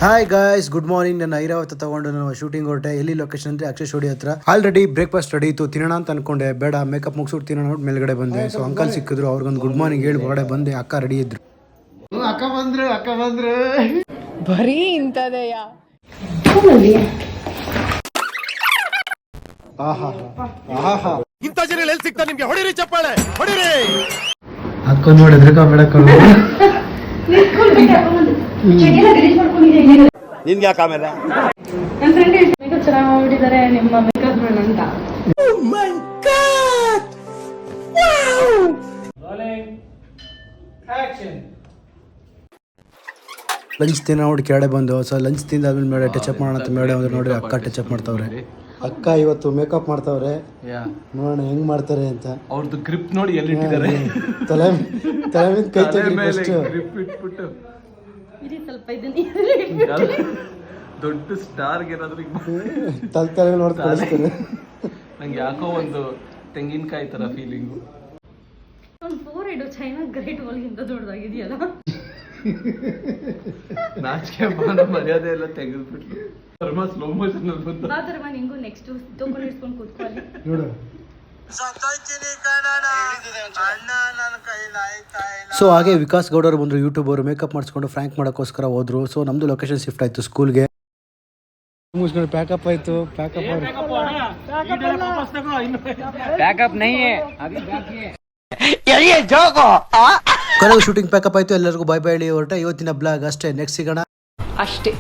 Hi guys, good morning. ನಾನು ಐರಾವತ ತಗೊಂಡು ನಾನು ಶೂಟಿಂಗ್ ಹೊರಟೆ. ಎಲ್ಲಿ ಲೊಕೇಶನ್ ಅಂದ್ರೆ ಅಕ್ಷಯ್ ಸ್ಟುಡಿಯೋ ಹತ್ರ. ಆಲ್ರೆಡಿ ಬ್ರೇಕ್ಫಾಸ್ಟ್ ರೆಡಿ ಇತ್ತು, ತಿನ್ನೋಣ ಅಂತ ಅನ್ಕೊಂಡೆ. ಬೇಡ, ಮೇಕಪ್ ಮುಗಿಸ್ಬಿಟ್ಟು ತಿನ್ನೋಣ ಮೇಲ್ಗಡೆ ಬಂದೆ. ಸೊ ಅಂಕಲ್ ಸಿಕ್ಕಿದ್ರು, ಅವ್ರಿಗೊಂದು ಗುಡ್ ಮಾರ್ನಿಂಗ್ ಹೇಳಿ ಹೊರಗಡೆ ಬಂದೆ. ಅಕ್ಕ ರೆಡಿ ಇದ್ರು. ಅಕ್ಕ ಬಂದ್ರು ಬರೀ ಇಂಥದೆಯ. ಇಂಥ ಜನ ಎಲ್ಲಿ ಸಿಗ್ತಾ ನಿಮ್ಗೆ? ಹೊಡಿರಿ ಚಪ್ಪಾಳೆ, ಹೊಡಿರಿ. ಅಕ್ಕ ನೋಡಿ ಹೆದರ್ಕೋಬೇಡಕ್ಕ. ನಿನ್ಗೆ ಯಾಕೆ ಆಮೇಲೆ ನನ್ನ ಫ್ರೆಂಡ್ ಮೇಕಪ್ ಚೆನ್ನಾಗಿ ಮಾಡ್ಬಿಟ್ಟಿದ್ದಾರೆ ನಿಮ್ಮ ಮೇಕಪ್ ಅಂತ. ಲಂಚ್ ತಿನ್ನೋ ನೋಡಿ ಕೆಳಗಡೆ ಬಂದು. ಸೊ ಲಂಚ್ ತಿಂದಾದ್ಮೇಲೆ ಮೇಡ ಟಚಪ್ ಮಾಡೋಣ ಅಂತ ಮೇಡ ಅಂದ್ರೆ ನೋಡ್ರಿ ಅಕ್ಕ ಟಚಪ್ ಮಾಡ್ತಾವ್ರೆ. ಅಕ್ಕ ಇವತ್ತು ಮೇಕಪ್ ಮಾಡ್ತಾವ್ರೆ, ನೋಡೋಣ ಹೆಂಗ್ ಮಾಡ್ತಾರೆ ಅಂತ. ಅವ್ರದ್ದು ಗ್ರಿಪ್ ನೋಡಿ ಎಲ್ಲಿ ಇಟ್ಟಿದ್ದಾರೆ. ತಲೆ ಮೇಲೆ ಕೈ ತೆಗಿ ಫಸ್ಟ್. ಗ್ರಿಪ್ ಇಟ್ಬಿಟ್ಟು ಇರಿ ಸ್ವಲ್ಪ ಇದನ್ನ ದೊಡ್ಡ ಸ್ಟಾರ್ಗೆ ಏನಾದ್ರು ತಲೆ ನೋಡಿ ಕಳಿಸ್ತಾರೆ. ನಂಗೆ ಯಾಕೋ ಒಂದು ತೆಂಗಿನಕಾಯಿ ತರ ಫೀಲಿಂಗು. ಒಂದು 4 ಇಡು. ಚೈನಾ ಗ್ರೇಟ್ ವಾಲ್ಗಿಂತ ದೊಡ್ಡದಾಗಿದೆಯಲ್ಲ. ನಾಚಿಕೆ ಮಾಡೋ ಮರ್ಯಾದೆ ಎಲ್ಲ ತೆಗೆದ್ಬಿಟ್ಟು ಧರ್ಮ ಸ್ಲೋ ಮೋಷನ್ ಅಲ್ಲಿ ಬಂದ. ಬಾ ಧರ್ಮ, ನಿಂಗೂ ನೆಕ್ಸ್ಟ್ ತಗೊಂಡು ಇಟ್ಕೊಂಡು ಕೂತ್ಕೊಳ್ಳಿ ನೋಡು. ಸೊ ಹಾಗೆ ವಿಕಾಸ್ ಗೌಡರು ಬಂದ್ರು, ಯೂಟ್ಯೂಬರ್. ಮೇಕಪ್ ಮಾಡಿಸ್ಕೊಂಡು ಫ್ರ್ಯಾಂಕ್ ಮಾಡೋಕ್ಕೋಸ್ಕರ ಹೋದ್ರು. ಸೊ ನಮ್ದು ಲೊಕೇಶನ್ ಶಿಫ್ಟ್ ಆಯ್ತು ಸ್ಕೂಲ್ಗೆ. ಮುಗಿಸ್ಕೊಂಡು ಪ್ಯಾಕಪ್ ಆಯ್ತು. ಕೊನೆಗೂ ಶೂಟಿಂಗ್ ಪ್ಯಾಕಪ್ ಆಯ್ತು. ಎಲ್ಲರಿಗೂ ಬೈ ಬೈ ಹೇಳಿ ಹೊರಟ. ಇವತ್ತಿನ ಬ್ಲಾಗ್ ಅಷ್ಟೇ. ನೆಕ್ಸ್ಟ್ ಸಿಗೋಣ ಅಷ್ಟೇ.